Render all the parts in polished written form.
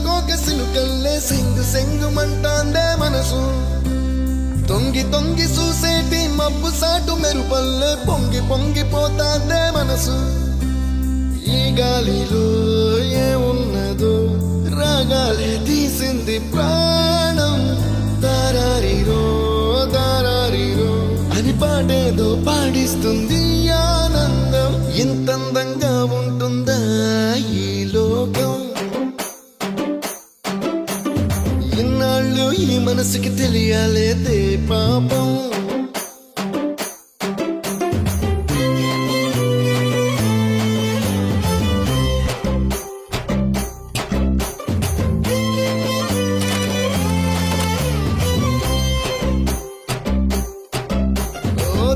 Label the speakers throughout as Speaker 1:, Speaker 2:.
Speaker 1: కోక సిలుకల్లే సింగు సెంగుమంటాందే మనసు తొంగి తొంగి చూసేటి మబ్బు సాటు మెరుపల్లే పొంగి పొంగిపోతాందే మనసు ఈ గాలిలో ఏమున్నదో రాగాలే తీసింది ప్రాణం దారారిరో దారారిరో అని పాడేదో పాడిస్తుంది ఆనందం ఇంతందంగా ఉంటుందా ఈ లోకం ఇన్నాళ్ళు ఈ మనసుకి తెలియాలేదే పాపం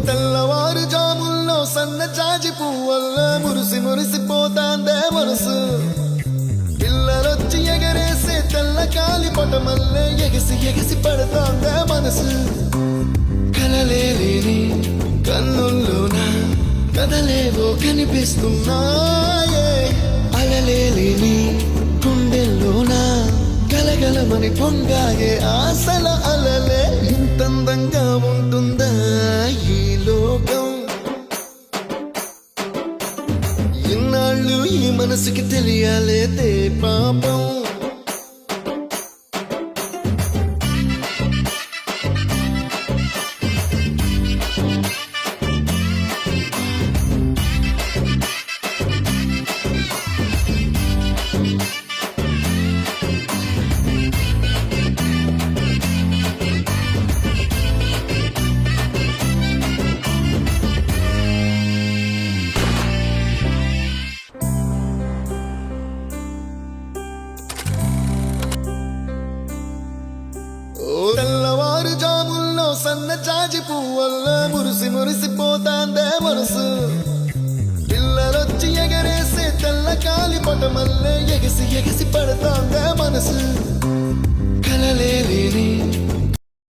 Speaker 1: తెల్లవారు జాముల్లో సన్న జాజి పువ్వల్ల మురిసి మురిసిపోతాందే మనసు పిల్లలొచ్చి ఎగరేసే తెల్ల కాలి పటమల్లే ఎగసి ఎగసి పడతాందే మనసు కలలేని కన్నుల్లోన కదలేవో కనిపిస్తున్నాయే అలలేని గుండెల్లోన గలగలమని పొంగాగే ఆశల అలలే ఇంతందంగా ఉంటుందా ఈ లోకం ఇన్నాళ్ళు ఈ మనసుకి తెలియాలేదే పాపం తెల్లవారు జాముల్లో సన్న జాజి పువ్వల్ల మురిసి మురిసిపోతాందే మనసు పిల్లలొచ్చి ఎగరేసే తెల్ల కాలి పటమల్లే ఎగసి ఎగసి పడతాందే మనసు